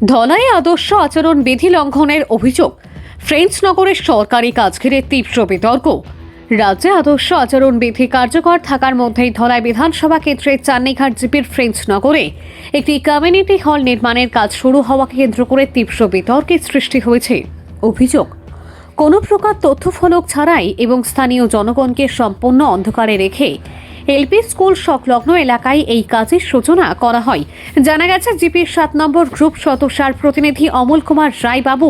ধলাই আদর্শ আচরণ বিধি লঙ্ঘনের অভিযোগ ফ্রেঞ্চনগরের সরকারি কাজ ঘিরে তীব্র বিতর্ক। রাজ্যে আদর্শ আচরণ বিধি কার্যকর থাকার মধ্যেই ধলাই বিধানসভা কেন্দ্রের চান্নিঘাট জিপির ফ্রেঞ্চনগরে একটি কমিউনিটি হল নির্মাণের কাজ শুরু হওয়াকে কেন্দ্র করে তীব্র বিতর্কের সৃষ্টি হয়েছে। অভিযোগ, কোনো প্রকার তথ্যফলক ছাড়াই এবং স্থানীয় জনগণকে সম্পূর্ণ অন্ধকারে রেখে এলপি স্কুল সংলগ্ন এলাকায় এই কাজের সূচনা করা হয়। জানা গেছে, জিপির 7 নম্বর গ্রুপ সদস্যার প্রতিনিধি অমল কুমার রায় বাবু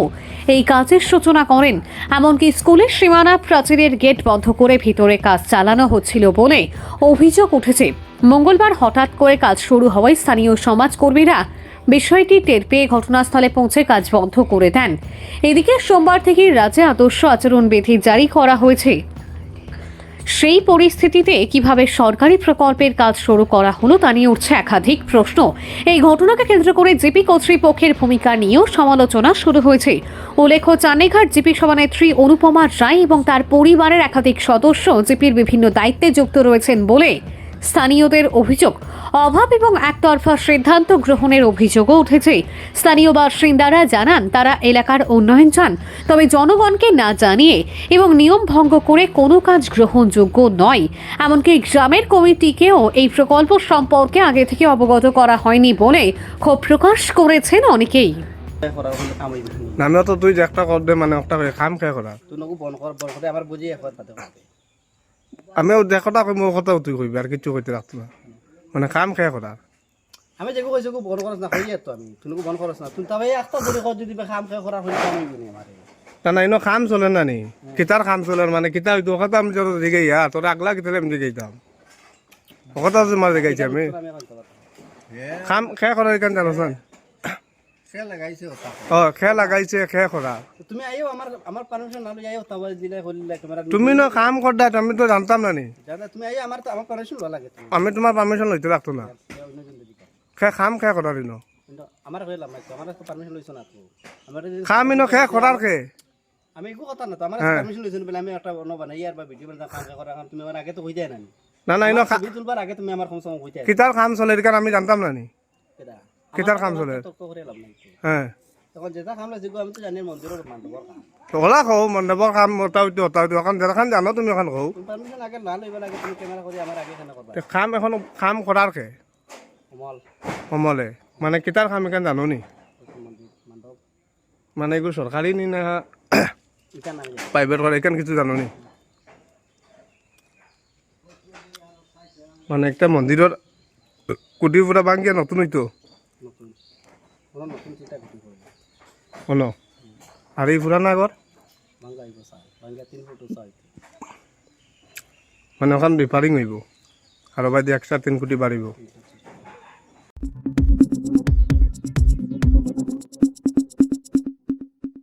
এই কাজের সূচনা করেন। এমনকি স্কুলের সীমানা প্রাচীরের গেট বন্ধ করে ভিতরে কাজ চালানো হচ্ছিল বলে অভিযোগ উঠেছে। মঙ্গলবার হঠাৎ করে কাজ শুরু হওয়ায় স্থানীয় সমাজকর্মীরা বিষয়টি টের পেয়ে ঘটনাস্থলে পৌঁছে কাজ বন্ধ করে দেন। এদিকে সোমবার থেকে রাজ্যে আদর্শ আচরণ বিধি জারি করা হয়েছে। সেই পরিস্থিতিতে কিভাবে সরকারি প্রকল্পের কাজ শুরু করা হলো তা নিয়ে উঠছে একাধিক প্রশ্ন। এই ঘটনাকে কেন্দ্র করে জিপি কর্তৃপক্ষের ভূমিকা নিয়েও সমালোচনা শুরু হয়েছে। উল্লেখ্য, চান্নিঘাট জিপি সভানেত্রী অনুপমা রায় এবং তার পরিবারের একাধিক সদস্য জিপির বিভিন্ন দায়িত্বে যুক্ত রয়েছেন বলে স্থানীয়দের অভিযোগ। অভাব এবং একতরফা সিদ্ধান্ত গ্রহণের অভিযোগও উঠেছে। স্থানীয় বাসিন্দারা জানান, তারা এলাকার উন্নয়ন চান, তবে জনগণকে না জানিয়ে এবং নিয়ম ভঙ্গ করে কোনো কাজ গ্রহণযোগ্য নয়। এমনকি গ্রামের কমিটিকেও এই প্রকল্প সম্পর্কে আগে থেকে অবগত করা হয়নি বলে ক্ষোভ প্রকাশ করেছেন অনেকেই। নামিও তো তুই একটা কর দে, মানে একটা কাম খেয়ে করা আমিও দেখটা কই মোৰ কথা তুই কইবি আর কিছু কইতে রাখতো না, মানে কাম খেয়ে করা। আমি যেগু কইছো কো বড় করছ না হই তো আমি তুই বন করছ না তুই তবে একটা বড় কর যদি কাম খেয়ে করা হই কাম হইবনি আমারে তা না ইনো কাম চলে না নি কিতার কাম চলে, মানে কিতা হইতো কথা আমি যত দিকে ইয়া তোর আগলা কিতালে আমি দিকে যাইতাম কথা যে মার দেখাইছি আমি কাম খেয়ে করা কেন জানোস না? খেলা লাগাইছে ওটা খেয়ে লাগাইছে খেয়ে করা। তুমি আইও আমার পারমিশন না লই আইও তবে দিলে হইলে ক্যামেরা তুমি না কাম করদা, আমি তো জানতাম না নি। জানা তুমি আইও আমার পারমিশন ভালো লাগে আমি তোমার পারমিশন লইতে রাখতো না। খেয়ে কাম খেয়ে করা দিন আমার হইলাম না আমার তো পারমিশন লইছ না তো আমার কাম ইনো খেয়ে করার কে আমি কো কথা না তো আমার পারমিশন লইছ বলে আমি একটা অন্য বানাই আর বা ভিডিও বানা কাম করা তুমি আমার আগে তো হই যায় না না না ইনো ভিডিও তুলবার আগে তুমি আমার সমস্যা হই যায় কিতার কাম চলে এর আমি জানতাম না নি। কেডা কিতার কাম চলে তো করে লাভ নাই হ্যাঁ তখন যেটা কাম লাগছে আমি তো জানি মন্দিরের মণ্ডপৰ কাম ওলা কও মণ্ডপৰ কাম ওটাও এখন জানো তুমি এখন কও পারমিশন আগে না লইবা লাগে তুমি ক্যামেরা করে আমার আগে কেন করবা কাম এখন কাম করার কে কমল সমলে, মানে কিতার কাম এখান জানো নি, মন্দির মণ্ডপ মানে এগুলো সরকারি নি না এটা না প্রাইভেট করে এখান কিছু জানো নি? মানে একটা মন্দিরের কুটি পুরা ভাঙিয়া নতুন হইতো নতুন নতুন চিন্তা করতে হবে হলো আর এই পুরানা ঘর ভাঙ্গাইব চাই ভাঙ্গা 3 ফুট চাই মানে ওখান রিপারিং হইব আর বাই দিয়ে 1.3 কোটি বাড়িব।